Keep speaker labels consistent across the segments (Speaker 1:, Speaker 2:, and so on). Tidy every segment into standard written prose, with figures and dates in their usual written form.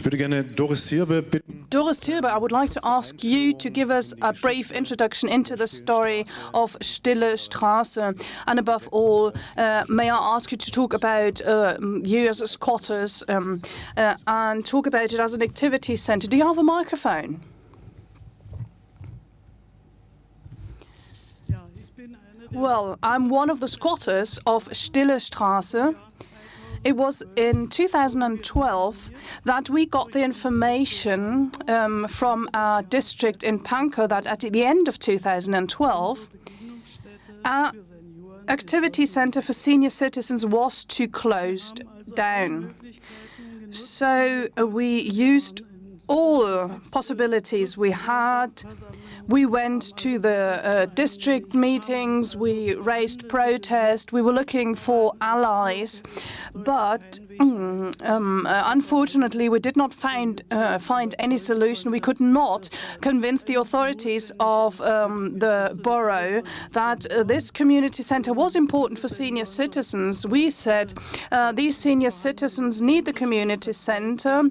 Speaker 1: würde gerne Doris Sirbe bitten.
Speaker 2: Doris Sirbe, I would like to ask you to give us a brief introduction into the story of Stille Straße. And above all, may I ask you to talk about you as squatters and talk about it as an activity centre. Do you have a microphone? Well, I'm one of the squatters of Stille Straße. It was in 2012 that we got the information from our district in Pankow that at the end of 2012, our activity centre for senior citizens was to close down. So we used all possibilities we had. We went to the district meetings, we raised protest, we were looking for allies, but unfortunately we did not find any solution. We could not convince the authorities of the borough that this community centre was important for senior citizens. We said these senior citizens need the community centre,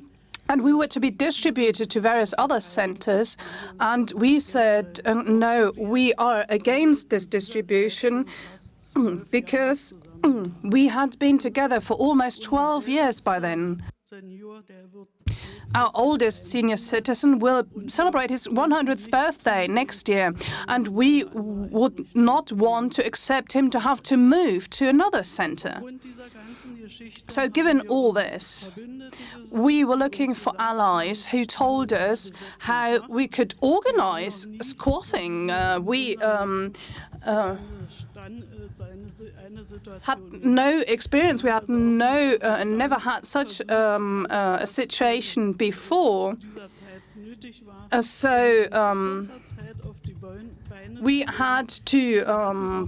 Speaker 2: and we were to be distributed to various other centres. And we said, no, we are against this distribution because we had been together for almost 12 years by then. Our oldest senior citizen will celebrate his 100th birthday next year, and we would not want to accept him to have to move to another centre. So given all this, we were looking for allies who told us how we could organize squatting. We had no experience. We had never had such a situation before. We had to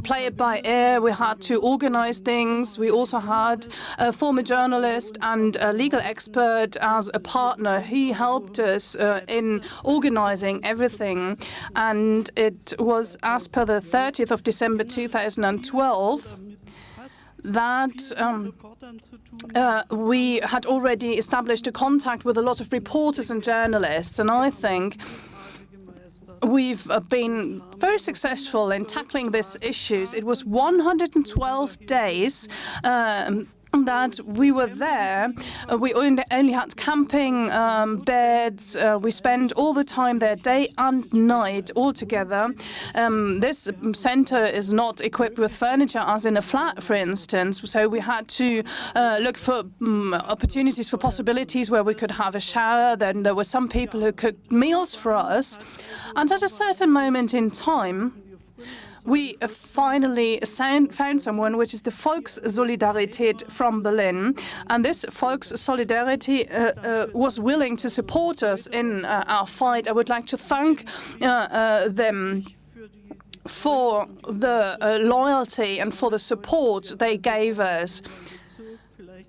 Speaker 2: play it by ear. We had to organize things. We also had a former journalist and a legal expert as a partner. He helped us in organizing everything. And it was as per the 30th of December 2012 that we had already established a contact with a lot of reporters and journalists. And I think we've been very successful in tackling these issues. It was 112 days that we were there. We only had camping beds. We spent all the time there, day and night, all together. This centre is not equipped with furniture as in a flat, for instance, so we had to look for opportunities for possibilities where we could have a shower. Then there were some people who cooked meals for us. And at a certain moment in time, we finally found someone, which is the Volkssolidarität from Berlin. And this Volkssolidarity was willing to support us in our fight. I would like to thank them for the loyalty and for the support they gave us.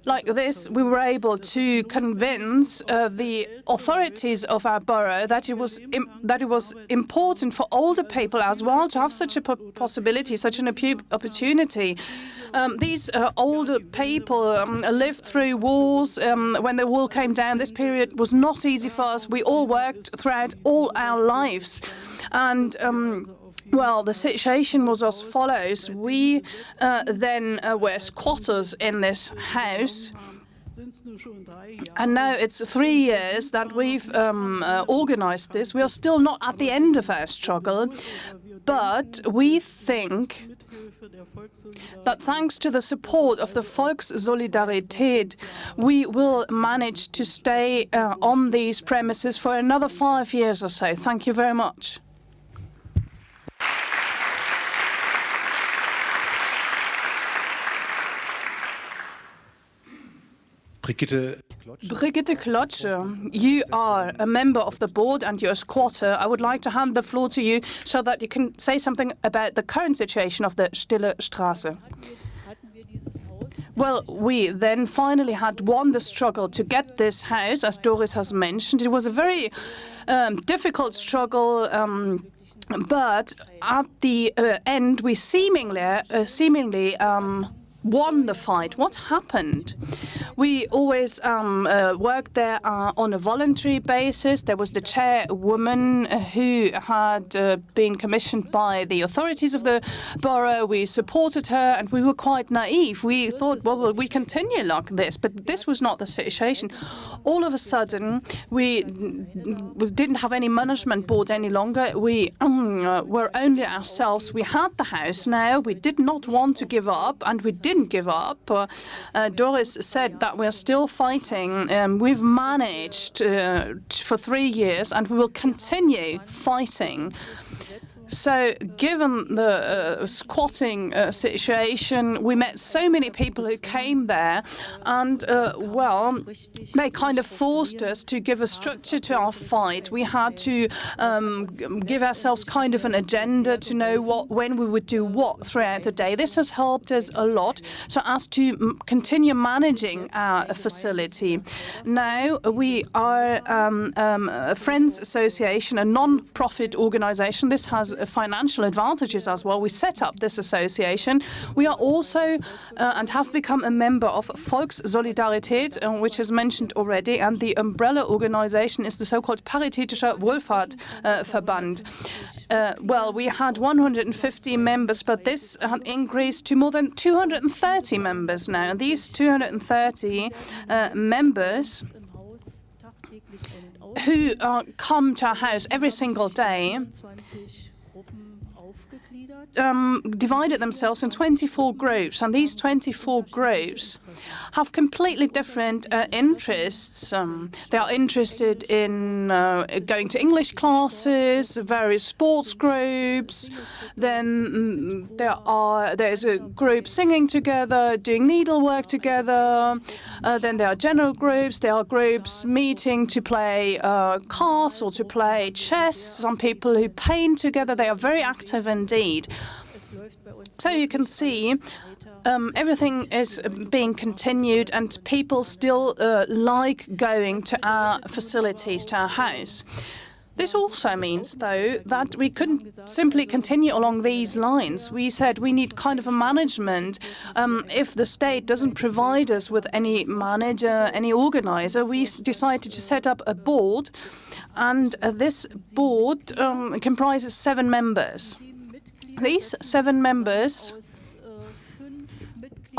Speaker 2: Like this, we were able to convince the authorities of our borough that it was important for older people as well to have such a possibility, such an opportunity. These older people lived through wars. When the wall came down, this period was not easy for us. We all worked throughout all our lives. And well, the situation was as follows. We then were squatters in this house. And now it's 3 years that we've organized this. We are still not at the end of our struggle, but we think that thanks to the support of the Volkssolidarität, we will manage to stay on these premises for another 5 years or so. Thank you very much. Brigitte Klotsche, you are a member of the board and you're a squatter. I would like to hand the floor to you so that you can say something about the current situation of the Stille Straße. Well, we then finally had won the struggle to get this house, as Doris has mentioned. It was a very difficult struggle, but at the end, we seemingly won the fight. What happened? We always worked there on a voluntary basis. There was the chairwoman who had been commissioned by the authorities of the borough. We supported her, and we were quite naive. We thought, well, we continue like this, but this was not the situation. All of a sudden, we didn't have any management board any longer. We were only ourselves. We had the house now. We did not want to give up, and we didn't give up. Doris said that we're still fighting. We've managed for 3 years, and we will continue fighting. So given the squatting situation, we met so many people who came there, and, well, they kind of forced us to give a structure to our fight. We had to give ourselves kind of an agenda to know when we would do what throughout the day. This has helped us a lot so as to continue managing our facility. Now we are a Friends Association, a non-profit organization. This has financial advantages as well. We set up this association. We are also and have become a member of Volkssolidarität, which is mentioned already, and the umbrella organization is the so-called Paritätischer Wohlfahrtverband. Well, we had 150 members, but this had increased to more than 230 members now. And these 230 members who come to our house every single day divided themselves in 24 groups, and these 24 groups have completely different interests. They are interested in going to English classes, various sports groups. Then there's a group singing together, doing needlework together. Then there are general groups. There are groups meeting to play cards or to play chess. Some people who paint together. They are very active indeed. So you can see everything is being continued, and people still like going to our facilities, to our house. This also means, though, that we couldn't simply continue along these lines. We said we need kind of a management. If the state doesn't provide us with any manager, any organizer, we decided to set up a board, and this board comprises 7 members. These 7 members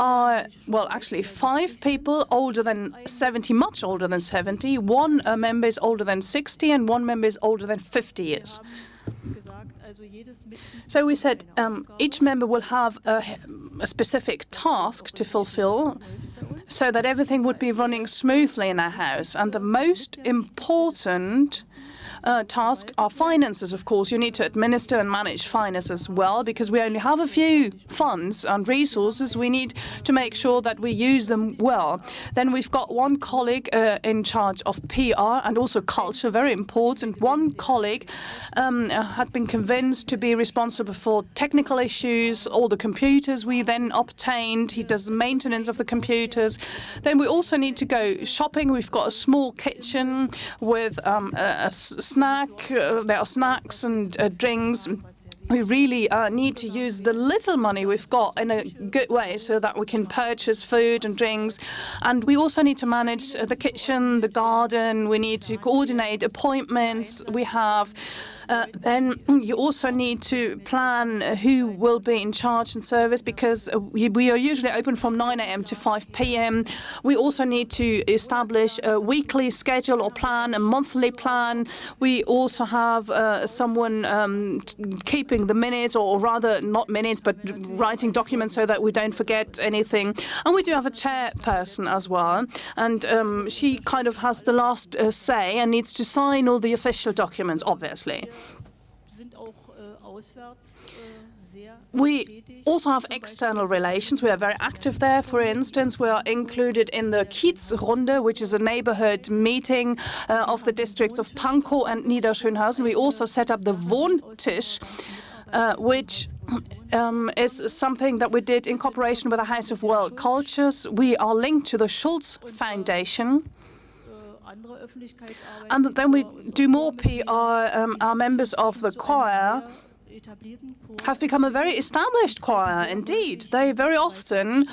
Speaker 2: are, well, actually 5 people older than 70, much older than 70. 1 member is older than 60, and 1 member is older than 50 years. So we said each member will have a specific task to fulfill so that everything would be running smoothly in our house. And the most important task are finances, of course. You need to administer and manage finances well, because we only have a few funds and resources. We need to make sure that we use them well. Then we've got 1 colleague in charge of PR and also culture, very important. 1 colleague had been convinced to be responsible for technical issues, all the computers we then obtained. He does maintenance of the computers. Then we also need to go shopping. We've got a small kitchen with a snack. There are snacks and drinks. We really need to use the little money we've got in a good way so that we can purchase food and drinks. And we also need to manage the kitchen, the garden. We need to coordinate appointments we have. Then you also need to plan who will be in charge and service, because we are usually open from 9 a.m. to 5 p.m. We also need to establish a weekly schedule or plan, a monthly plan. We also have someone keeping the minutes, or rather not minutes, but writing documents so that we don't forget anything. And we do have a chairperson as well, and she kind of has the last say and needs to sign all the official documents, obviously. We also have external relations. We are very active there. For instance, we are included in the Kiezrunde, which is a neighborhood meeting of the districts of Pankow and Niederschönhausen. We also set up the Wohntisch, which is something that we did in cooperation with the House of World Cultures. We are linked to the Schulz Foundation. And then we do more PR. Our members of the choir have become a very established choir indeed. They very often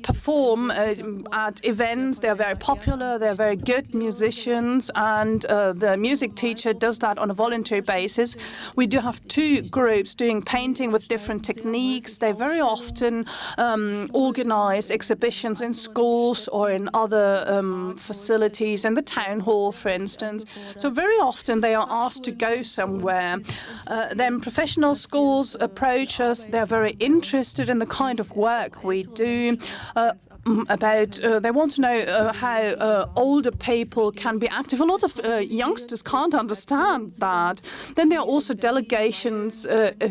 Speaker 2: perform at events. They're very popular, they're very good musicians, and the music teacher does that on a voluntary basis. We do have two groups doing painting with different techniques. They very often organize exhibitions in schools or in other facilities, in the town hall, for instance. So very often they are asked to go somewhere. Then professional schools approach us. They're very interested in the kind of work we do. They want to know how older people can be active. A lot of youngsters can't understand that. Then there are also delegations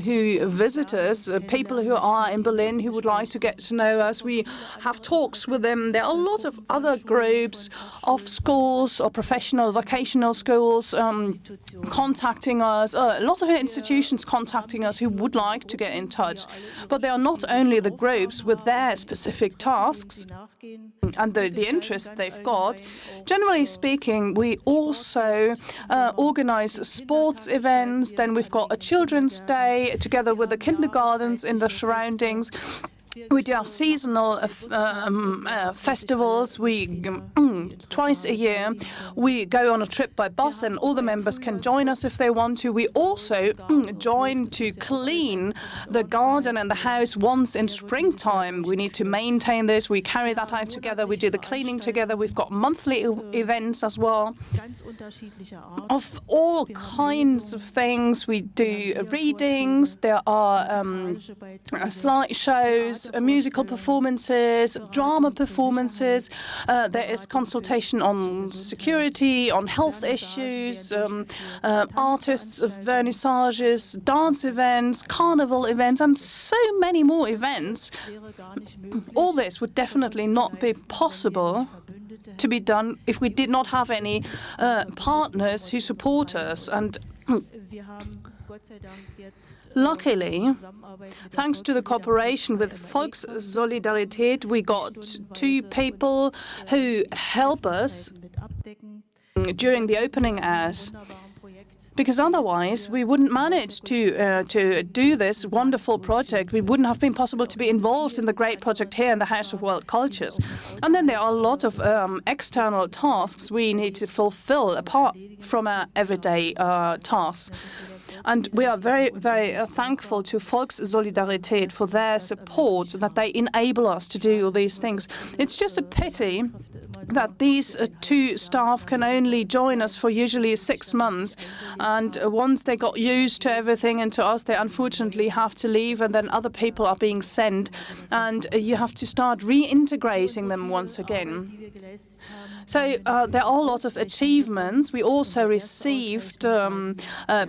Speaker 2: who visit us, people who are in Berlin who would like to get to know us. We have talks with them. There are a lot of other groups of schools or professional vocational schools contacting us, a lot of institutions contacting us who would like to get in touch. But they are not only the groups with their specific tasks and the interests they've got. Generally speaking, we also organize sports events. Then we've got a children's day together with the kindergartens in the surroundings. We do have seasonal festivals. Twice a year, we go on a trip by bus, and all the members can join us if they want to. We also join to clean the garden and the house once in springtime. We need to maintain this. We carry that out together. We do the cleaning together. We've got monthly events as well of all kinds of things. We do readings. There are slideshows, musical performances, drama performances. There is consultation on security, on health issues, artists, vernissages, dance events, carnival events, and so many more events. All this would definitely not be possible to be done if we did not have any partners who support us. And luckily, thanks to the cooperation with Volkssolidarität, we got two people who help us during the opening hours. Because otherwise, we wouldn't manage to do this wonderful project. We wouldn't have been possible to be involved in the great project here in the House of World Cultures. And then there are a lot of external tasks we need to fulfill apart from our everyday tasks. And we are very, very thankful to Volkssolidarität for their support, that they enable us to do all these things. It's just a pity that these two staff can only join us for usually 6 months. And once they got used to everything and to us, they unfortunately have to leave, and then other people are being sent. And you have to start reintegrating them once again. So there are a lot of achievements. We also received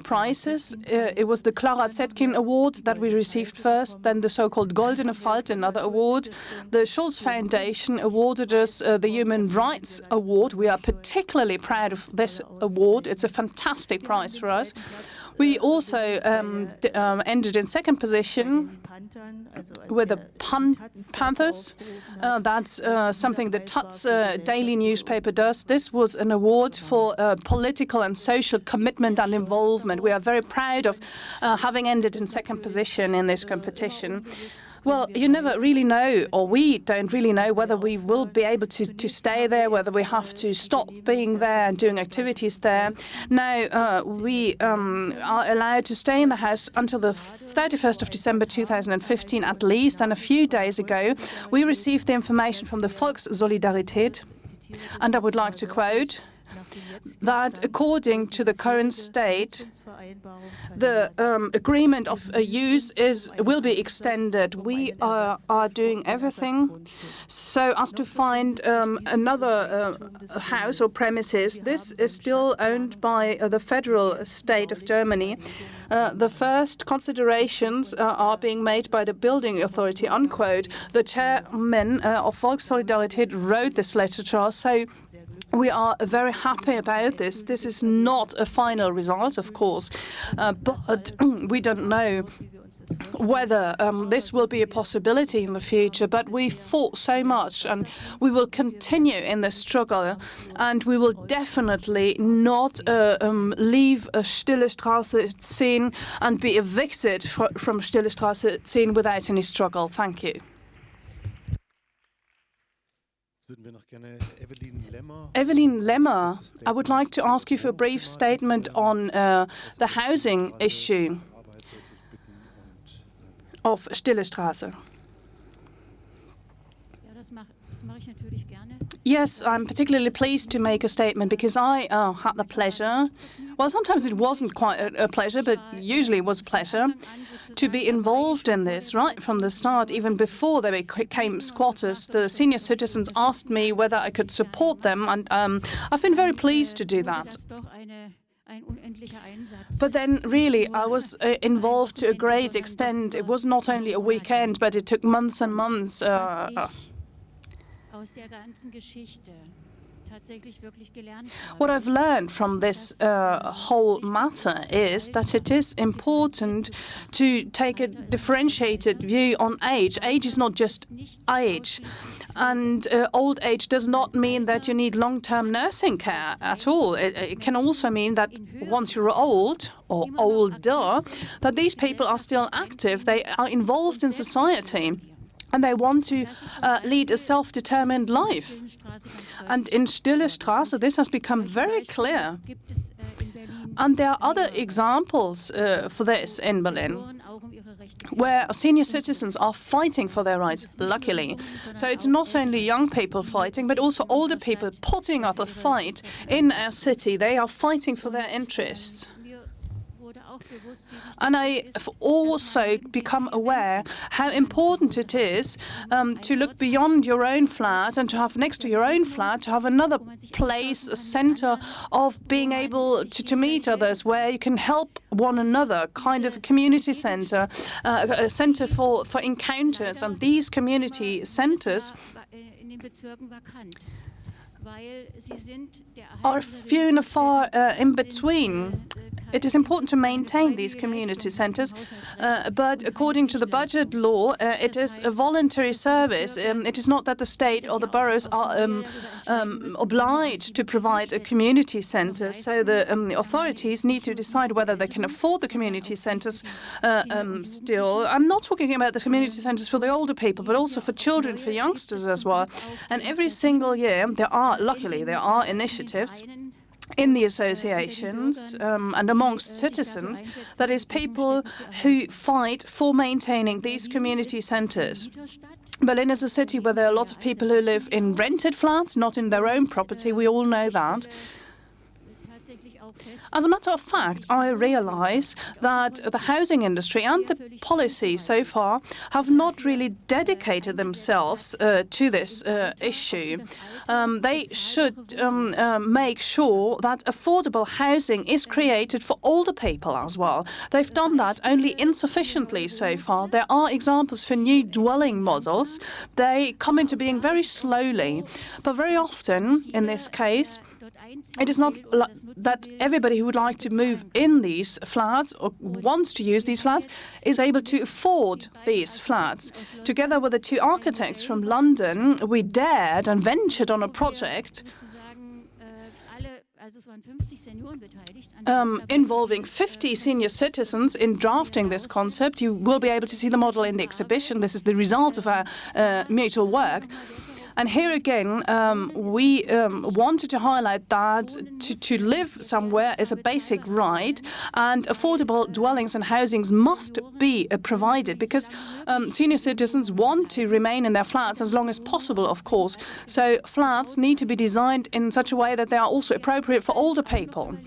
Speaker 2: prizes. It was the Clara Zetkin Award that we received first, then the so-called Goldene Falte, another award. The Schulz Foundation awarded us the Human Rights Award. We are particularly proud of this award. It's a fantastic prize for us. We also ended in second position with the Panthers. That's something the Taz daily newspaper does. This was an award for political and social commitment and involvement. We are very proud of having ended in second position in this competition. Well, you never really know, or we don't really know, whether we will be able to stay there, whether we have to stop being there and doing activities there. Now, we are allowed to stay in the house until the 31st of December 2015 at least, and a few days ago we received the information from the Volkssolidarität, and I would like to quote that according to the current state, the agreement of use will be extended. We are doing everything so as to find another house or premises. This is still owned by the federal state of Germany. The first considerations are being made by the building authority, unquote. The chairman of Volkssolidarität wrote this letter to us, so we are very happy about this. This is not a final result, of course, but we don't know whether this will be a possibility in the future, but we fought so much and we will continue in this struggle, and we will definitely not leave Stille Straße 10 and be evicted from Stille Straße 10 without any struggle. Thank you. Evelyn Lemmer, I would like to ask you for a brief statement on the housing issue of Stille Straße. Yes, I'm particularly pleased to make a statement because I had the pleasure, well, sometimes it wasn't quite a pleasure, but usually it was a pleasure, to be involved in this right from the start. Even before they became squatters, the senior citizens asked me whether I could support them, and I've been very pleased to do that. But then, really, I was involved to a great extent. It was not only a weekend, but it took months and months. What I've learned from this whole matter is that it is important to take a differentiated view on age. Age is not just age. And old age does not mean that you need long-term nursing care at all. It can also mean that once you're old or older, that these people are still active. They are involved in society. And they want to lead a self-determined life. And in Stille Straße, this has become very clear. And there are other examples for this in Berlin, where senior citizens are fighting for their rights, luckily. So it's not only young people fighting, but also older people putting up a fight in our city. They are fighting for their interests. And I have also become aware how important it is to look beyond your own flat and to have next to your own flat, to have another place, a centre of being able to meet others where you can help one another, kind of a community centre, a centre for encounters. And these community centres are few and far in between. It is important to maintain these community centres, but according to the budget law, it is a voluntary service. It is not that the state or the boroughs are obliged to provide a community centre. So the authorities need to decide whether they can afford the community centres still. I'm not talking about the community centres for the older people, but also for children, for youngsters as well. And every single year, luckily, there are initiatives in the associations and amongst citizens, that is, people who fight for maintaining these community centres. Berlin is a city where there are a lot of people who live in rented flats, not in their own property. We all know that. As a matter of fact, I realise that the housing industry and the policy so far have not really dedicated themselves to this issue. They should make sure that affordable housing is created for older people as well. They've done that only insufficiently so far. There are examples for new dwelling models. They come into being very slowly, but very often, in this case, it is not that everybody who would like to move in these flats or wants to use these flats is able to afford these flats. Together with the two architects from London, we dared and ventured on a project involving 50 senior citizens in drafting this concept. You will be able to see the model in the exhibition. This is the result of our mutual work. And here again, we wanted to highlight that to live somewhere is a basic right, and affordable dwellings and housings must be provided because senior citizens want to remain in their flats as long as possible, of course. So flats need to be designed in such a way that they are also appropriate for older people.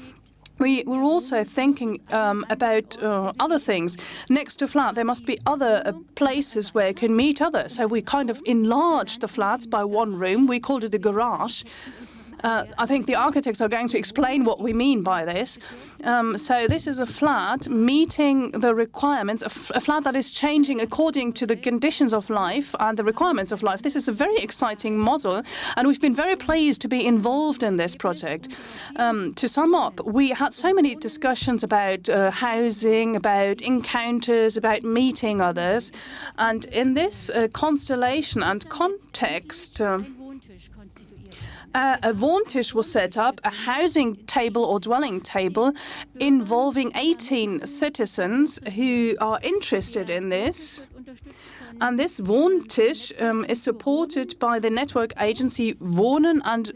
Speaker 2: We were also thinking about other things. Next to flat, there must be other places where you can meet others. So we kind of enlarged the flats by one room. We called it a garage. I think the architects are going to explain what we mean by this. So this is a flat meeting the requirements, a flat that is changing according to the conditions of life and the requirements of life. This is a very exciting model, and we've been very pleased to be involved in this project. To sum up, we had so many discussions about housing, about encounters, about meeting others, and in this constellation and context, a Wohntisch was set up, a housing table or dwelling table involving 18 citizens who are interested in this. And this Wohntisch is supported by the network agency Wohnen and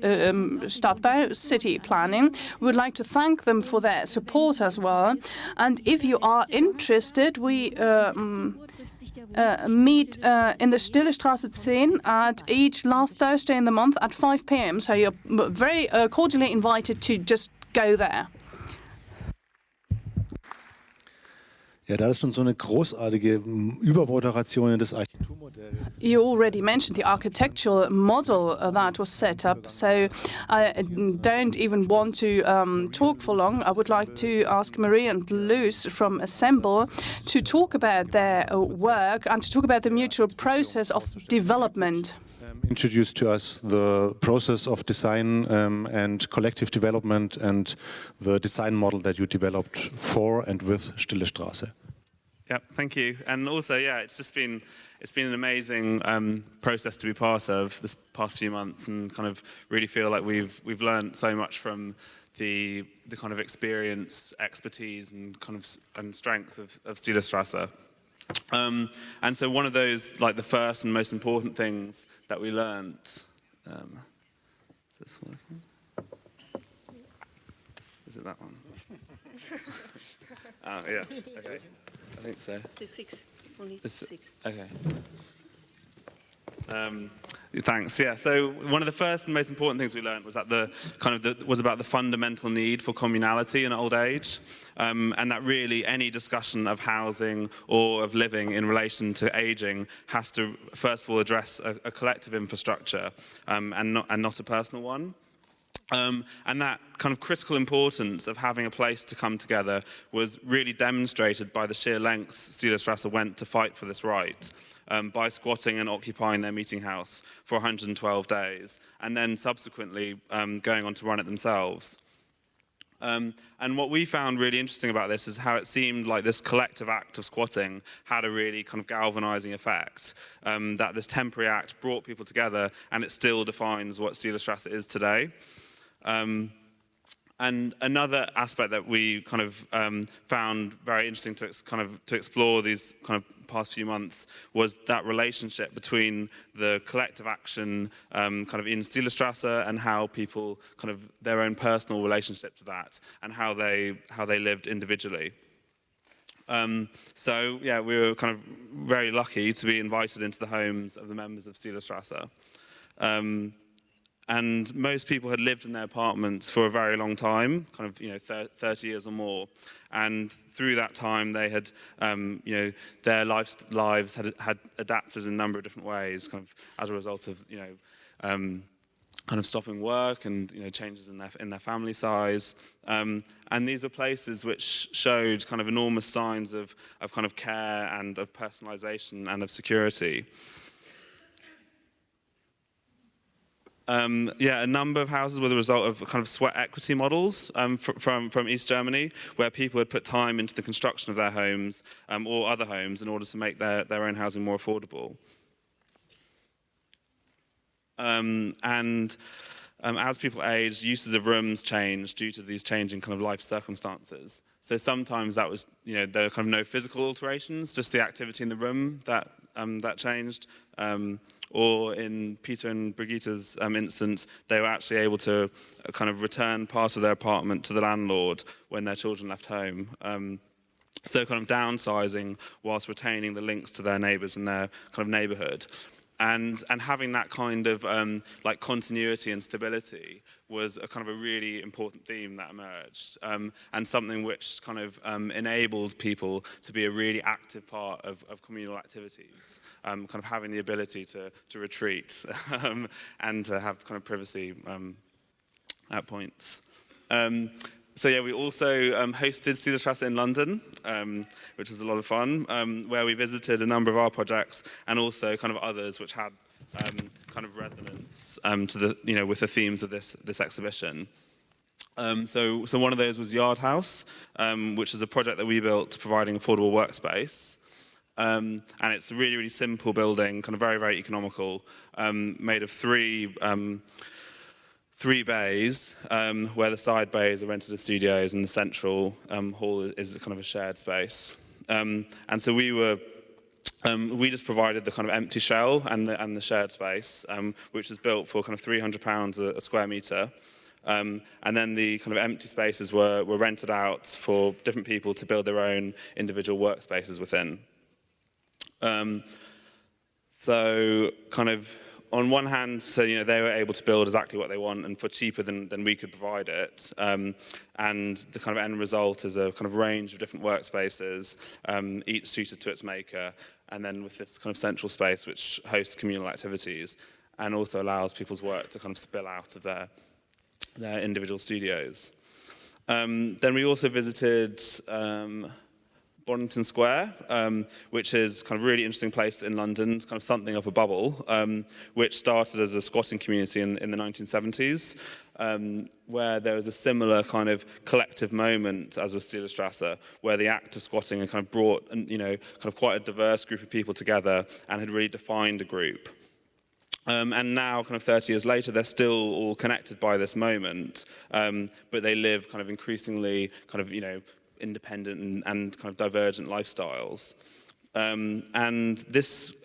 Speaker 2: Stadtbau, City Planning. We would like to thank them for their support as well. And if you are interested, we meet in the Stille Straße 10 at each last Thursday in the month at 5 p.m. So you're very cordially invited to just go there.
Speaker 1: Ja, da ist schon so eine großartige Übermoderation in das Architekturmodell.
Speaker 2: You already mentioned the architectural model that was set up, so I don't even want to talk for long. I would like to ask Marie and Luce from Assemble to talk about their work and to talk about the mutual process of development.
Speaker 1: Introduced to us the process of design and collective development and the design model that you developed for and with Stille Straße.
Speaker 3: Yeah, thank you. And also, yeah, it's been an amazing process to be part of this past few months, and kind of really feel like we've learned so much from the kind of experience, expertise, and kind of and strength of Stille Straße. And so one of those, like the first and most important things that we learned, is this working? Is it that one? Oh, yeah, okay. I think so.
Speaker 4: The six, only six.
Speaker 3: Okay. Thanks. Yeah. So one of the first and most important things we learned was that was about the fundamental need for communality in old age, and that really any discussion of housing or of living in relation to aging has to first of all address a collective infrastructure, and not a personal one. And that kind of critical importance of having a place to come together was really demonstrated by the sheer lengths Stille Straße went to fight for this right. By squatting and occupying their meeting house for 112 days, and then subsequently going on to run it themselves. And what we found really interesting about this is how it seemed like this collective act of squatting had a really kind of galvanizing effect, that this temporary act brought people together, and it still defines what Stille Straße is today. And another aspect that we kind of found very interesting to explore these kind of past few months was that relationship between the collective action kind of in Stille Straße and how people kind of their own personal relationship to that and how they lived individually. So yeah, we were kind of very lucky to be invited into the homes of the members of Stille Straße. And most people had lived in their apartments for a very long time, kind of 30 years or more. And through that time, they had their lives had adapted in a number of different ways, kind of as a result of kind of stopping work and changes in their family size. And these are places which showed kind of enormous signs of kind of care and of personalization and of security. A number of houses were the result of kind of sweat equity models from East Germany, where people had put time into the construction of their homes or other homes in order to make their own housing more affordable. As people aged, uses of rooms changed due to these changing kind of life circumstances. So sometimes that was, there were kind of no physical alterations, just the activity in the room that changed. Or in Peter and Brigitte's instance, they were actually able to kind of return part of their apartment to the landlord when their children left home. So kind of downsizing whilst retaining the links to their neighbours and their kind of neighbourhood. And having that kind of like continuity and stability was a kind of a really important theme that emerged, and something which kind of enabled people to be a really active part of communal activities, kind of having the ability to retreat and to have kind of privacy at points. So yeah, we also hosted Stille Straße in London, which was a lot of fun, where we visited a number of our projects and also kind of others which had kind of resonance to the, with the themes of this exhibition. So one of those was Yard House, which is a project that we built providing affordable workspace. And it's a really, really simple building, kind of very, very economical, made of three bays, where the side bays are rented as studios and the central hall is kind of a shared space. And so we just provided the kind of empty shell and the shared space, which was built for kind of £300 a square metre. And then the kind of empty spaces were rented out for different people to build their own individual workspaces within. So kind of on one hand, so they were able to build exactly what they want and for cheaper than we could provide it. And the kind of end result is a kind of range of different workspaces, each suited to its maker, and then with this kind of central space which hosts communal activities and also allows people's work to kind of spill out of their individual studios. Then we also visited Bonington Square, which is kind of a really interesting place in London. It's kind of something of a bubble, which started as a squatting community in the 1970s, where there was a similar kind of collective moment as with Stille Straße, where the act of squatting had kind of brought, kind of quite a diverse group of people together and had really defined a group. And now, kind of 30 years later, they're still all connected by this moment, but they live kind of increasingly kind of, independent and kind of divergent lifestyles. And this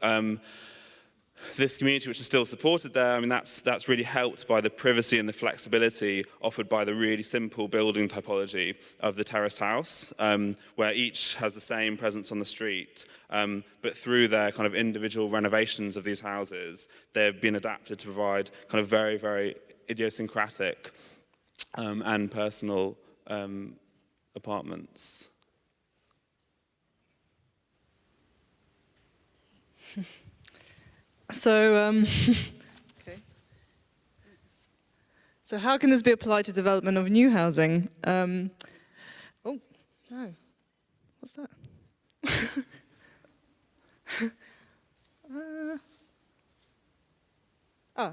Speaker 3: community, which is still supported there, I mean, that's really helped by the privacy and the flexibility offered by the really simple building typology of the terraced house, where each has the same presence on the street, but through their kind of individual renovations of these houses, they've been adapted to provide kind of very, very idiosyncratic and personal apartments.
Speaker 5: So, okay. So how can this be applied to development of new housing? Oh, no. What's that?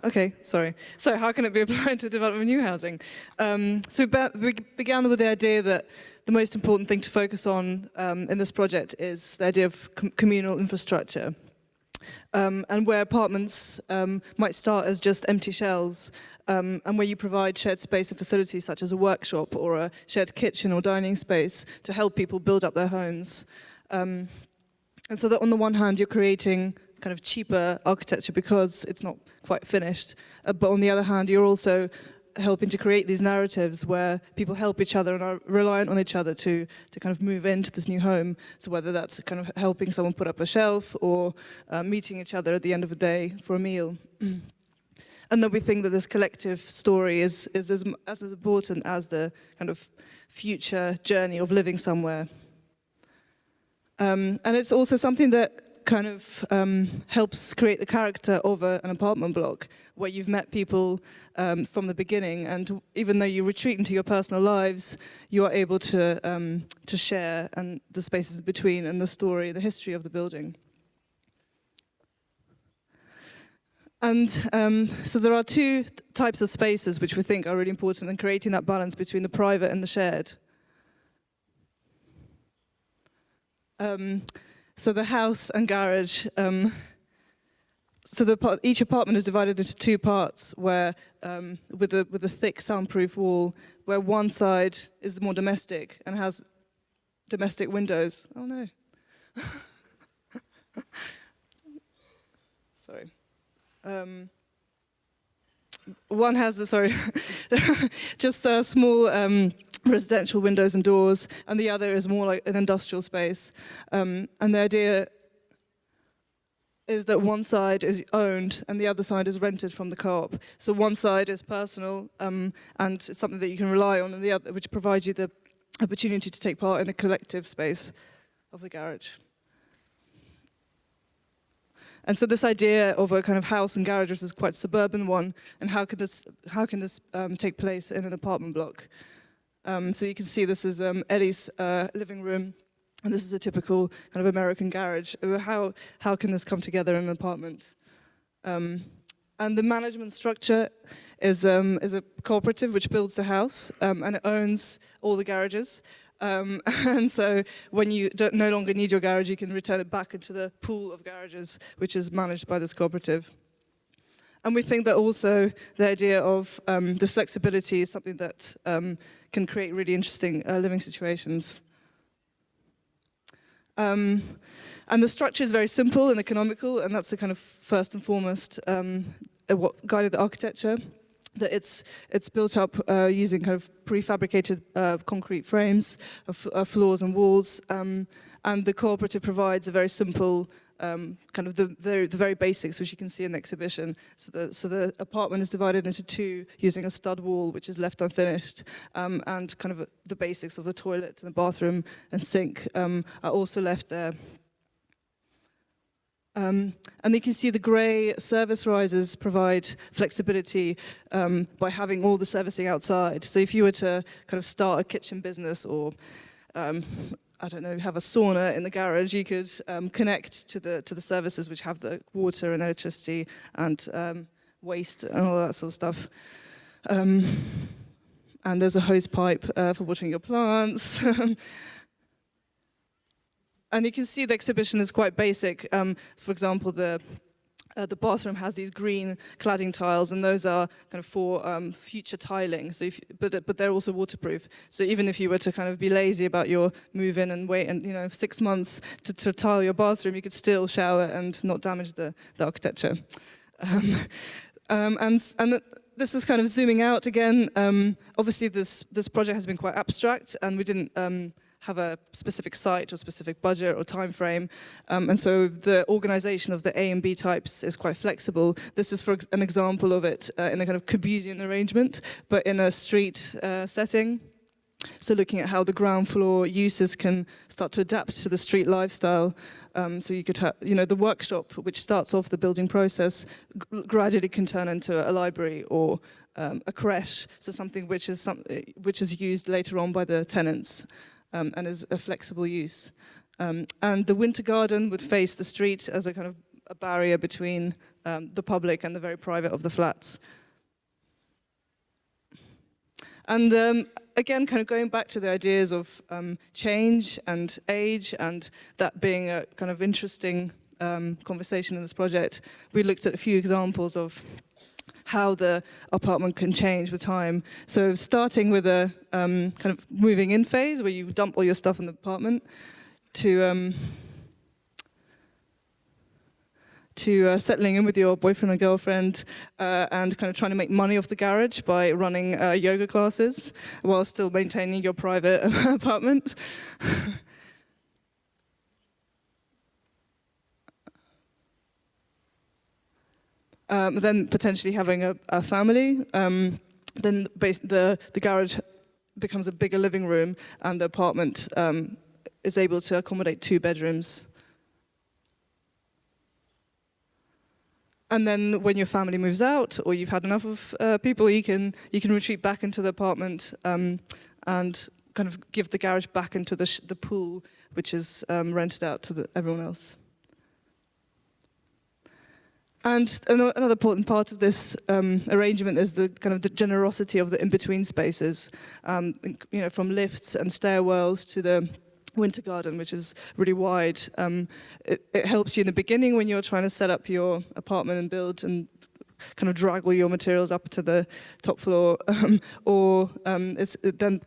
Speaker 5: Okay, sorry. So how can it be applied to development of new housing? So we began with the idea that the most important thing to focus on in this project is the idea of communal infrastructure. And where apartments might start as just empty shells, and where you provide shared space and facilities such as a workshop or a shared kitchen or dining space to help people build up their homes. And so that on the one hand, you're creating kind of cheaper architecture because it's not quite finished, but on the other hand, you're also helping to create these narratives where people help each other and are reliant on each other to kind of move into this new home. So whether that's kind of helping someone put up a shelf or meeting each other at the end of the day for a meal. And then we think that this collective story is as important as the kind of future journey of living somewhere. And it's also something that kind of helps create the character of an apartment block where you've met people from the beginning, and even though you retreat into your personal lives, you are able to share and the spaces between and the story, the history of the building. And so there are two types of spaces which we think are really important in creating that balance between the private and the shared. So the house and garage, each apartment is divided into two parts where, with a thick soundproof wall, where one side is more domestic and has domestic windows. Oh no. Sorry. One has, just a small residential windows and doors, and the other is more like an industrial space. And the idea is that one side is owned and the other side is rented from the co-op. So one side is personal and it's something that you can rely on, and the other, which provides you the opportunity to take part in the collective space of the garage. And so this idea of a kind of house and garages is quite a suburban one, and how can this take place in an apartment block? So you can see this is Ellie's living room, and this is a typical kind of American garage. How can this come together in an apartment? And the management structure is a cooperative which builds the house, and it owns all the garages. And so when you no longer need your garage, you can return it back into the pool of garages, which is managed by this cooperative. And we think that also the idea of this flexibility is something that can create really interesting living situations. And the structure is very simple and economical, and that's the kind of first and foremost what guided the architecture. That it's built up using kind of prefabricated concrete frames, floors and walls, and the cooperative provides a very simple kind of the very basics, which you can see in the exhibition. So the apartment is divided into two using a stud wall, which is left unfinished, and kind of the basics of the toilet and the bathroom and sink are also left there. And you can see the grey service risers provide flexibility by having all the servicing outside. So if you were to kind of start a kitchen business or I don't know, have a sauna in the garage, you could connect to the services which have the water and electricity and waste and all that sort of stuff. And there's a hose pipe for watering your plants. And you can see the exhibition is quite basic. For example, the bathroom has these green cladding tiles, and those are kind of for future tiling. So, but they're also waterproof. So even if you were to kind of be lazy about your move-in and wait, and 6 months to tile your bathroom, you could still shower and not damage the architecture. And this is kind of zooming out again. Obviously, this project has been quite abstract, and we didn't have a specific site or specific budget or time frame. And so the organization of the A and B types is quite flexible. This is for an example of it in a kind of Corbusian arrangement, but in a street setting. So looking at how the ground floor uses can start to adapt to the street lifestyle. So you could have, the workshop, which starts off the building process, gradually can turn into a library or a creche, so something which is used later on by the tenants. And is a flexible use. And the winter garden would face the street as a kind of a barrier between the public and the very private of the flats. And again, kind of going back to the ideas of change and age, and that being a kind of interesting conversation in this project, we looked at a few examples of how the apartment can change with time. So starting with a kind of moving in phase where you dump all your stuff in the apartment to settling in with your boyfriend or girlfriend and kind of trying to make money off the garage by running yoga classes while still maintaining your private apartment. Then potentially having a family. Then the garage becomes a bigger living room, and the apartment is able to accommodate 2 bedrooms. And then when your family moves out, or you've had enough of people, you can retreat back into the apartment and kind of give the garage back into the pool, which is rented out to everyone else. And another important part of this arrangement is the kind of the generosity of the in-between spaces, from lifts and stairwells to the winter garden, which is really wide. It helps you in the beginning when you're trying to set up your apartment and build and kind of drag all your materials up to the top floor, or it then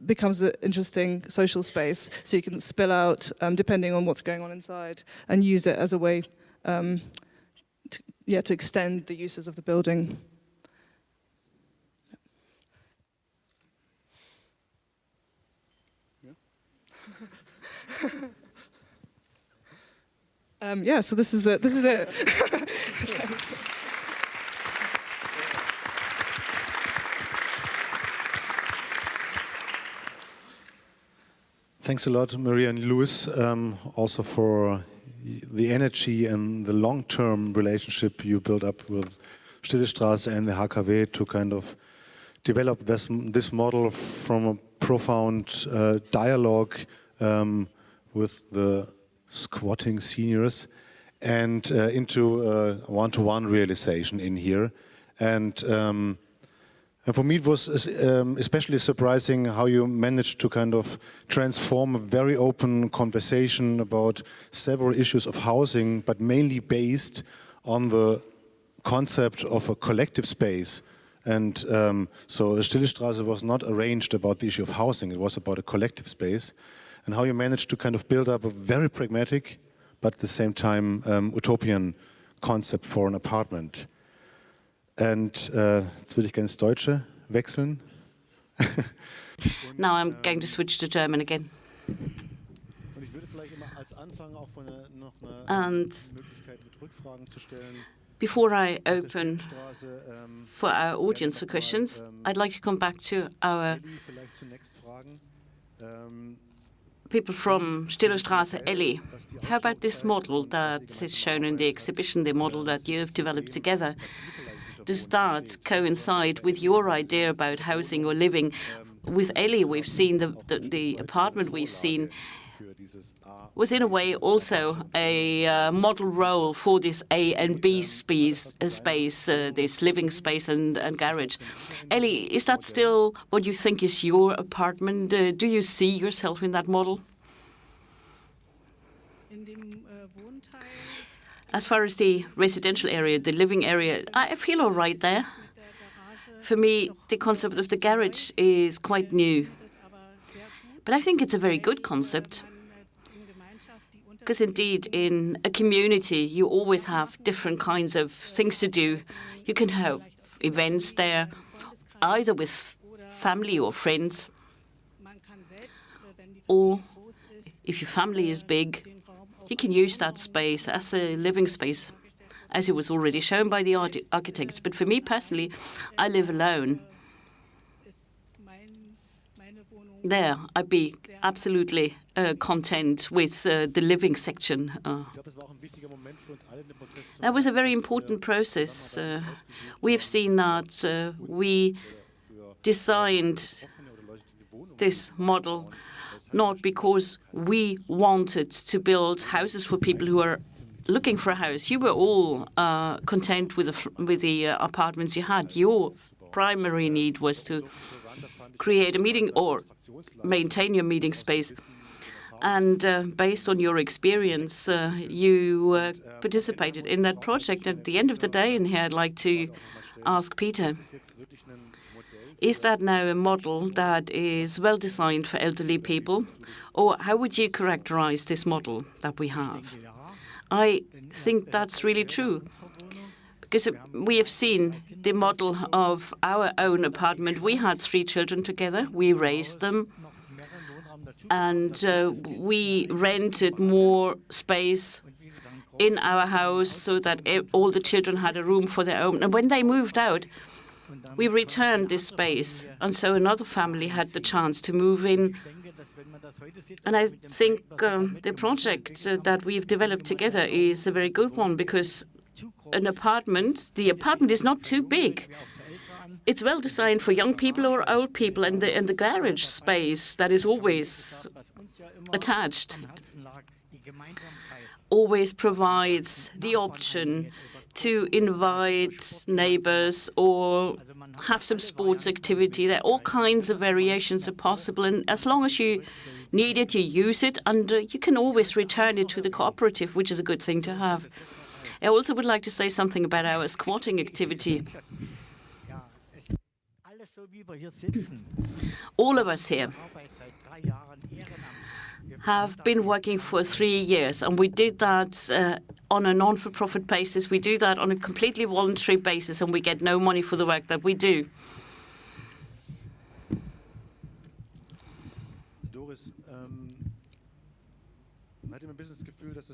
Speaker 5: becomes an interesting social space, so you can spill out depending on what's going on inside and use it as a way to extend the uses of the building. So this is it.
Speaker 1: Thanks a lot, Maria and Louis, also for the energy and the long-term relationship you build up with Stille Straße and the HKW to kind of develop this model from a profound dialogue with the squatting seniors and into one-to-one realization in here. And for me, it was especially surprising how you managed to kind of transform a very open conversation about several issues of housing, but mainly based on the concept of a collective space. And so the Stille Straße was not arranged about the issue of housing, it was about a collective space. And how you managed to kind of build up a very pragmatic, but at the same time utopian concept for an apartment. And jetzt will ich gerne ins Deutsche wechseln.
Speaker 4: Now I'm going to switch to German again. And before I open for our audience for questions, I'd like to come back to our people from Stille Straße, Ellie. How about this model that is shown in the exhibition, the model that you have developed together? Does that coincide with your idea about housing or living? With Ellie, we've seen the apartment we've seen was in a way also a model role for this A and B space, this living space and garage. Ellie, is that still what you think is your apartment? Do you see yourself in that model? As far as the residential area, the living area, I feel all right there. For me, the concept of the garage is quite new. But I think it's a very good concept. Because indeed, in a community, you always have different kinds of things to do. You can have events there, either with family or friends. Or if your family is big, you can use that space as a living space, as it was already shown by the architects. But for me personally, I live alone. There, I'd be absolutely content with the living section. That was a very important process. We have seen that we designed this model not because we wanted to build houses for people who are looking for a house. You were all content with the apartments you had. Your primary need was to create a meeting or maintain your meeting space. And based on your experience, you participated in that project. At the end of the day, and here I'd like to ask Peter, is that now a model that is well designed for elderly people? Or how would you characterize this model that we have? I think that's really true. Because we have seen the model of our own apartment. We had 3 children together. We raised them. And we rented more space in our house so that all the children had a room for their own. And when they moved out, we returned this space. And so another family had the chance to move in. And I think the project that we've developed together is a very good one because the apartment is not too big. It's well designed for young people or old people, and the garage space that is always attached always provides the option to invite neighbors or have some sports activity. There are all kinds of variations are possible, and as long as you need it, you use it, and you can always return it to the cooperative, which is a good thing to have. I also would like to say something about our squatting activity. All of us here have been working for 3 years, and we did that on a non-for-profit basis. We do that on a completely voluntary basis, and we get no money for the work that we do.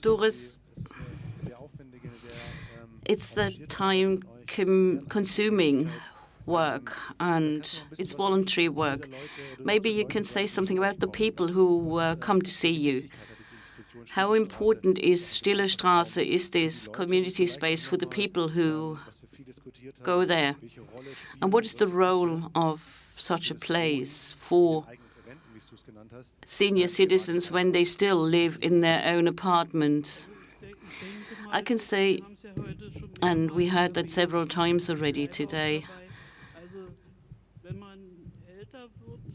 Speaker 4: Doris, it's a time-consuming work, and it's voluntary work. Maybe you can say something about the people who come to see you. How important is Stille Straße, is this community space for the people who go there? And what is the role of such a place for senior citizens when they still live in their own apartments? I can say, and we heard that several times already today,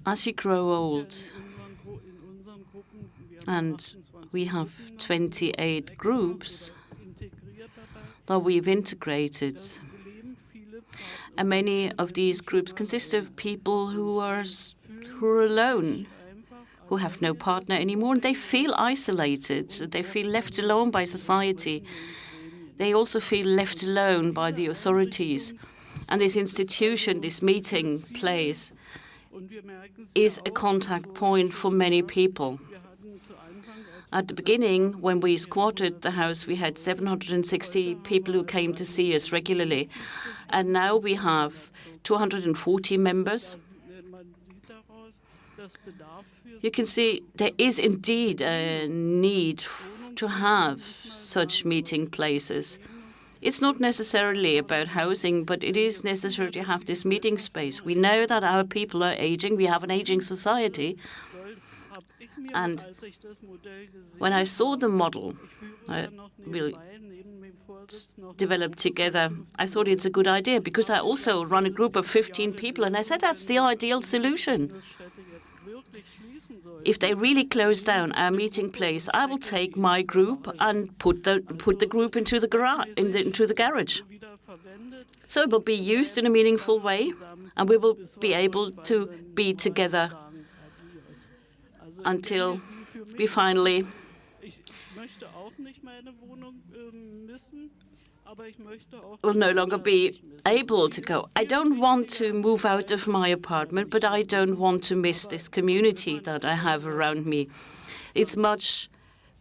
Speaker 4: as you grow old, and we have 28 groups that we've integrated, and many of these groups consist of people who are alone, who have no partner anymore, and they feel isolated. They feel left alone by society. They also feel left alone by the authorities. And this institution, this meeting place, is a contact point for many people. At the beginning, when we squatted the house, we had 760 people who came to see us regularly. And now we have 240 members. You can see there is indeed a need to have such meeting places. It's not necessarily about housing, but it is necessary to have this meeting space. We know that our people are aging. We have an aging society. And when I saw the model we'll develop together, I thought it's a good idea, because I also run a group of 15 people, and I said that's the ideal solution. If they really close down our meeting place, I will take my group and put the group into the garage. So it will be used in a meaningful way, and we will be able to be together until we finally will no longer be able to go. I don't want to move out of my apartment, but I don't want to miss this community that I have around me. It's much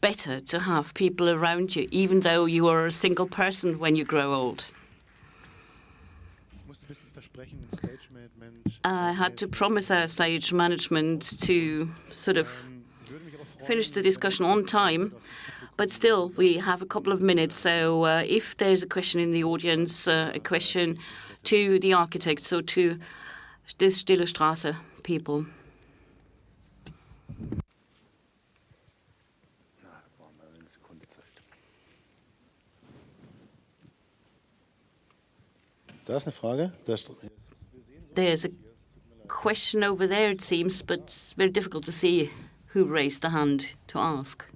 Speaker 4: better to have people around you, even though you are a single person when you grow old. I had to promise our stage management to sort of finish the discussion on time, but still we have a couple of minutes. So if there's a question in the audience, a question to the architects or to the Stille Straße people. There's a question over there, it seems, but it's very difficult to see who raised a hand to ask.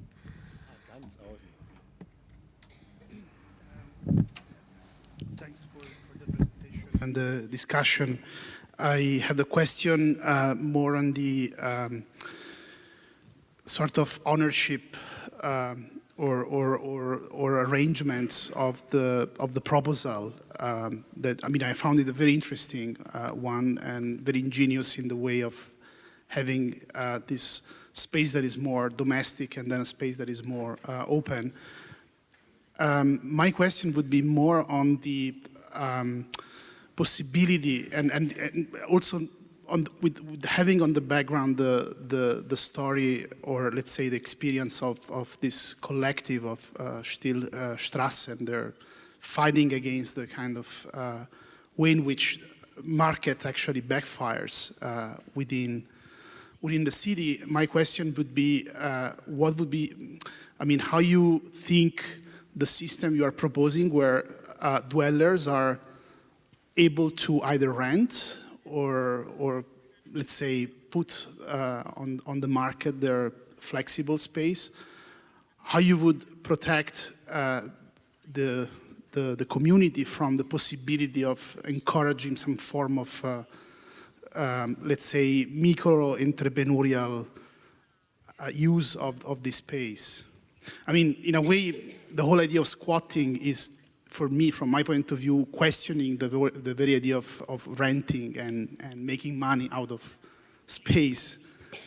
Speaker 6: Thanks for the presentation and the discussion. I have the question more on the sort of ownership or arrangements of the proposal. That, I mean, I found it a very interesting one and very ingenious in the way of having this space that is more domestic and then a space that is more open. My question would be more on the possibility and also with having on the background the story, or let's say the experience of this collective of Stille Straße, and their fighting against the kind of way in which market actually backfires within the city. My question would be, what would be, I mean, how you think the system you are proposing, where dwellers are able to either rent or let's say put on the market their flexible space, how you would protect the community from the possibility of encouraging some form of let's say micro-entrepreneurial use of this space. I mean, in a way, the whole idea of squatting is, for me, from my point of view, questioning the very idea of renting and making money out of space.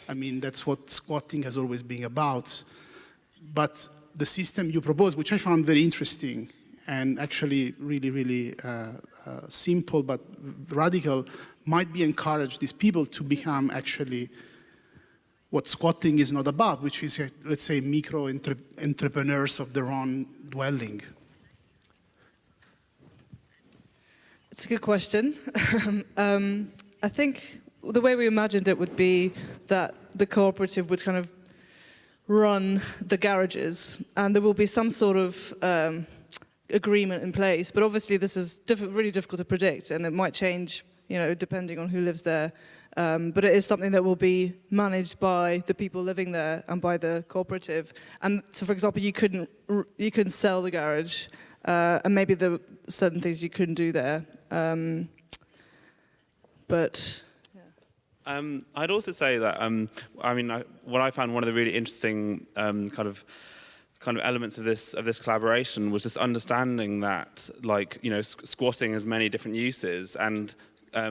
Speaker 6: I mean, that's what squatting has always been about. But the system you propose, which I found very interesting and actually really, really simple but radical, might be encourage these people to become actually what squatting is not about, which is, let's say, entrepreneurs of their own dwelling?
Speaker 5: It's a good question. I think the way we imagined it would be that the cooperative would kind of run the garages, and there will be some sort of agreement in place. But obviously, this is really difficult to predict, and it might change, depending on who lives there. But it is something that will be managed by the people living there and by the cooperative. And so, for example, you couldn't sell the garage, and maybe there were certain things you couldn't do there. But
Speaker 3: I'd also say that what I found one of the really interesting kind of elements of this collaboration was just understanding that, squatting has many different uses and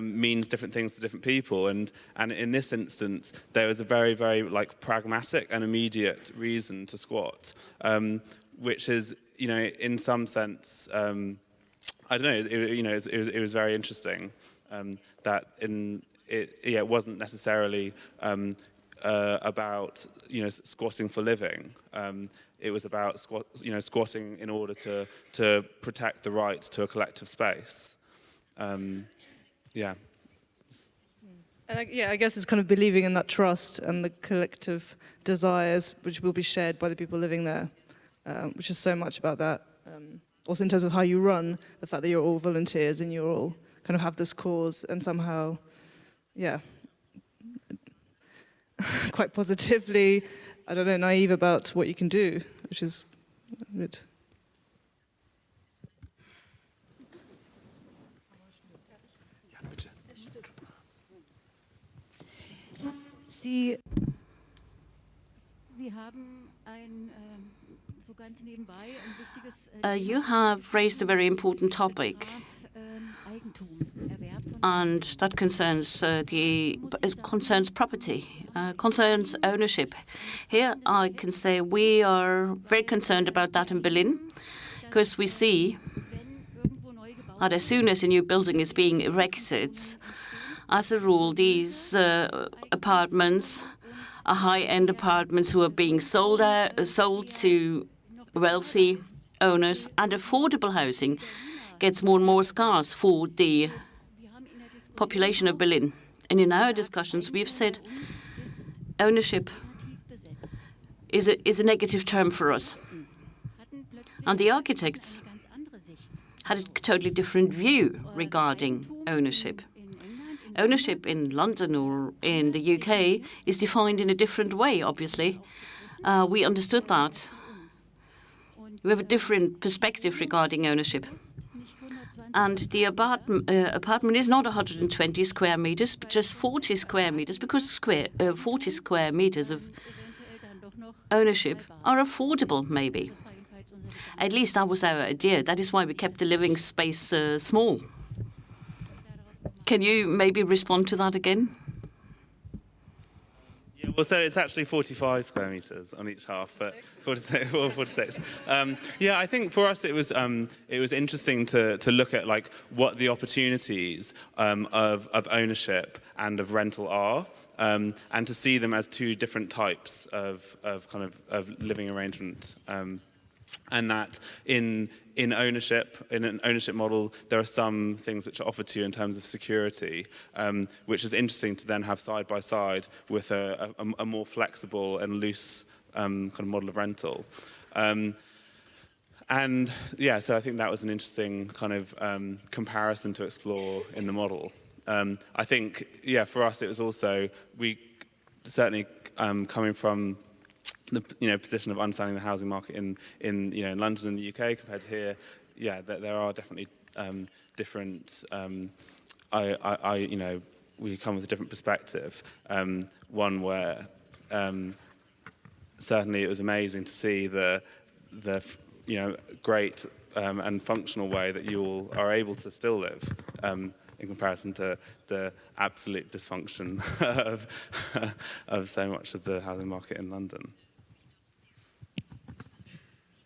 Speaker 3: means different things to different people, and in this instance there was a very, very pragmatic and immediate reason to squat, which is, in some sense, I don't know, it was very interesting that it wasn't necessarily about squatting for living. It was about squatting in order to protect the right to a collective space. Yeah.
Speaker 5: And I guess it's kind of believing in that trust and the collective desires, which will be shared by the people living there, which is so much about that. Also in terms of how you run, the fact that you're all volunteers and you're all kind of have this cause and somehow, quite positively, I don't know, naive about what you can do, which is good.
Speaker 7: Sie haben so ganz nebenbei ein wichtiges
Speaker 4: You have raised a very important topic, and that concerns concerns property, concerns ownership. Here I can say we are very concerned about that in Berlin, because we see that as soon as a new building is being erected, as a rule, these apartments are high-end apartments who are being sold to wealthy owners, and affordable housing gets more and more scarce for the population of Berlin. And in our discussions, we've said ownership is a negative term for us. And the architects had a totally different view regarding ownership. Ownership in London or in the UK is defined in a different way, obviously. We understood that. We have a different perspective regarding ownership. And the apartment is not 120 square meters, but just 40 square meters, because 40 square meters of ownership are affordable, maybe. At least that was our idea. That is why we kept the living space small. Can you maybe respond to that again?
Speaker 3: Yeah, well, so it's actually 45 square meters on each half, but 46. Yeah, I think for us it was interesting to look at what the opportunities of ownership and of rental are, and to see them as two different types of living arrangement. And that in an ownership model, there are some things which are offered to you in terms of security, which is interesting to then have side by side with a more flexible and loose kind of model of rental. And yeah, so I think that was an interesting kind of comparison to explore in the model. I think, yeah, for us it was also, we certainly coming from the position of understanding the housing market in London and the UK compared to here, yeah, there are definitely different. We come with a different perspective. One where certainly it was amazing to see the great and functional way that you all are able to still live. In comparison to the absolute dysfunction of so much of the housing market in London.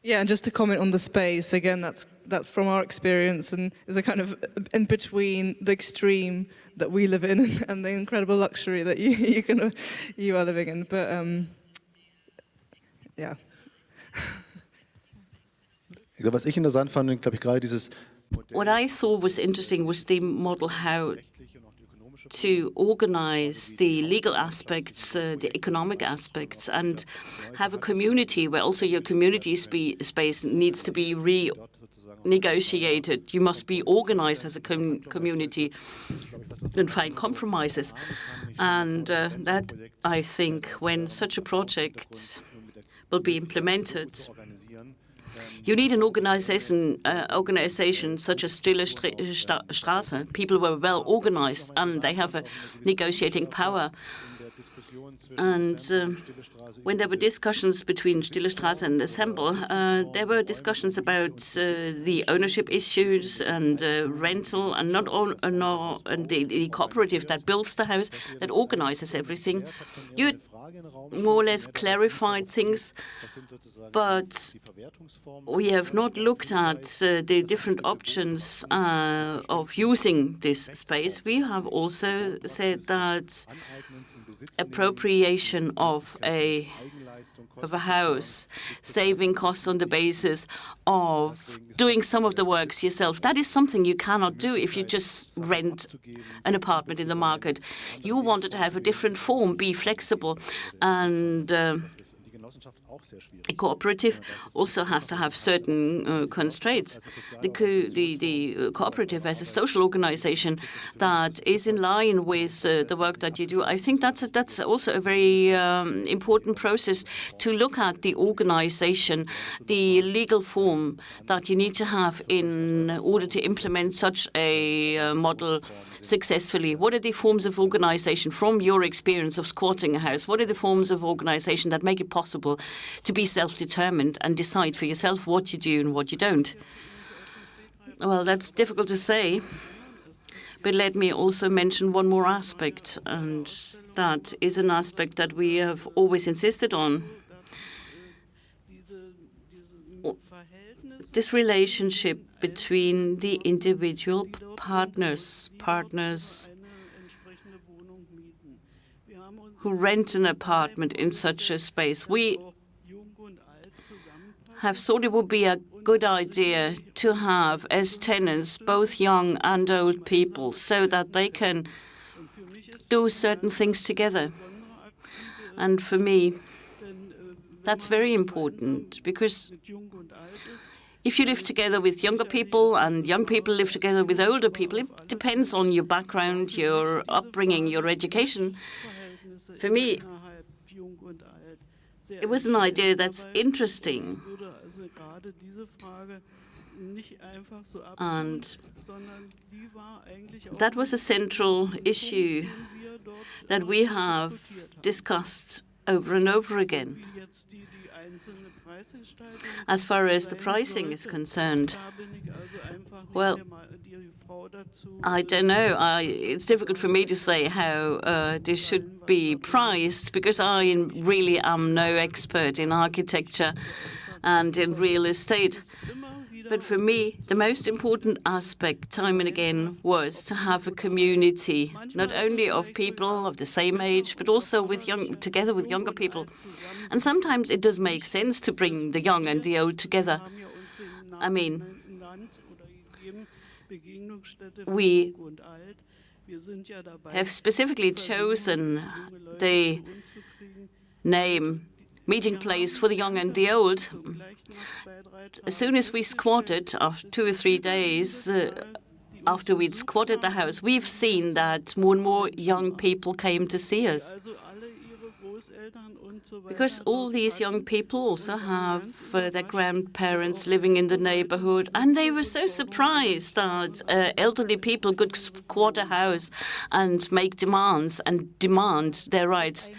Speaker 5: Yeah, and just to comment on the space, again, that's from our experience and is a kind of in between the extreme that we live in and the incredible luxury that you are living in. But yeah.
Speaker 1: Was ich interessant fand, glaube ich, gerade dieses
Speaker 4: What I thought was interesting was the model how to organize the legal aspects, the economic aspects, and have a community where also your community space needs to be renegotiated. You must be organized as a community and find compromises. And that, I think, when such a project will be implemented, you need an organization such as Stille Straße. People were well organized and they have a negotiating power. And when there were discussions between Stille Straße and Assemble, there were discussions about the ownership issues and rental, and and the cooperative that builds the house, that organizes everything. You more or less clarified things, but we have not looked at the different options of using this space. We have also said that appropriation of a house, saving costs on the basis of doing some of the works yourself. That is something you cannot do if you just rent an apartment in the market. You wanted to have a different form, be flexible, and a cooperative also has to have certain constraints. The cooperative as a social organization that is in line with the work that you do, I think that's also a very important process to look at the organization, the legal form that you need to have in order to implement such a model successfully. What are the forms of organization from your experience of squatting a house? What are the forms of organization that make it possible to be self-determined and decide for yourself what you do and what you don't? Well, that's difficult to say, but let me also mention one more aspect, and that is an aspect that we have always insisted on. This relationship between the individual partners who rent an apartment in such a space. We have thought it would be a good idea to have as tenants both young and old people so that they can do certain things together. And for me, that's very important, because if you live together with younger people and young people live together with older people, it depends on your background, your upbringing, your education. For me, it was an idea that's interesting. And that was a central issue that we have discussed over and over again. As far as the pricing is concerned, well, I don't know. It's difficult for me to say how this should be priced, because I really am no expert in architecture and in real estate. But for me, the most important aspect, time and again, was to have a community, not only of people of the same age, but also together with younger people. And sometimes it does make sense to bring the young and the old together. I mean, we have specifically chosen the name meeting place for the young and the old. As soon as we squatted, after 2 or 3 days after we'd squatted the house, we've seen that more and more young people came to see us. Because all these young people also have their grandparents living in the neighborhood, and they were so surprised that elderly people could squat a house and make demands and demand their rights.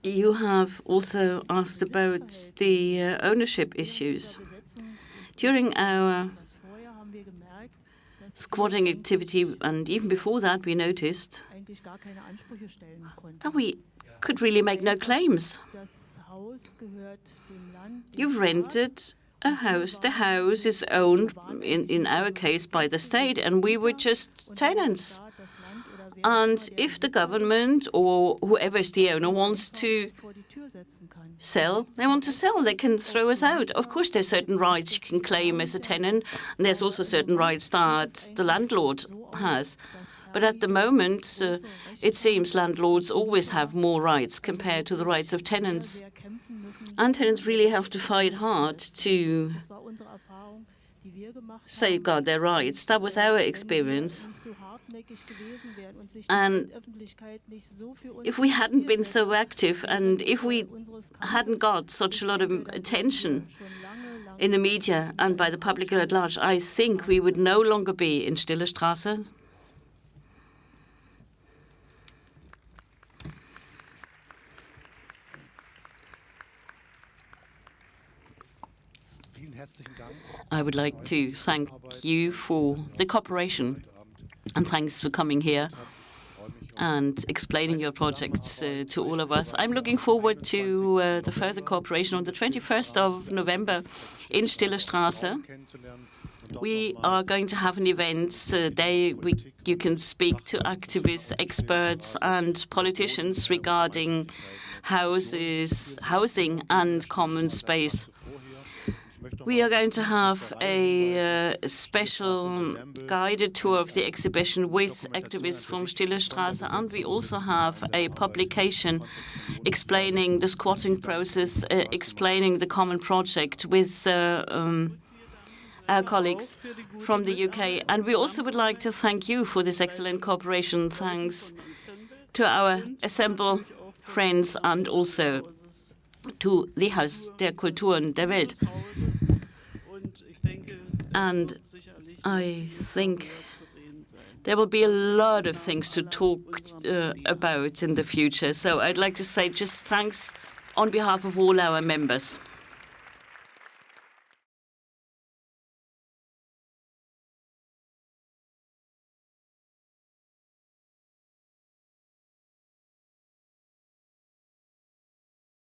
Speaker 4: You have also asked about the ownership issues. During our squatting activity, and even before that, we noticed that we could really make no claims. You've rented a house. The house is owned, in our case, by the state, and we were just tenants. And if the government or whoever is the owner wants to sell, they want to sell. They can throw us out. Of course, there's certain rights you can claim as a tenant, and there's also certain rights that the landlord has. But at the moment, it seems landlords always have more rights compared to the rights of tenants. And tenants really have to fight hard to safeguard their rights. That was our experience. And if we hadn't been so active and if we hadn't got such a lot of attention in the media and by the public at large, I think we would no longer be in Stille Straße. I would like to thank you for the cooperation, and thanks for coming here and explaining your projects to all of us. I'm looking forward to the further cooperation on the 21st of November in Stille Straße. We are going to have an event day. You can speak to activists, experts, and politicians regarding housing, and common space. We are going to have a special guided tour of the exhibition with activists from Stille Straße, and we also have a publication explaining the squatting process, explaining the common project with our colleagues from the UK. And we also would like to thank you for this excellent cooperation. Thanks to our assembled friends and also to the Haus der Kulturen der Welt. And I think there will be a lot of things to talk about in the future. So I'd like to say just thanks on behalf of all our members.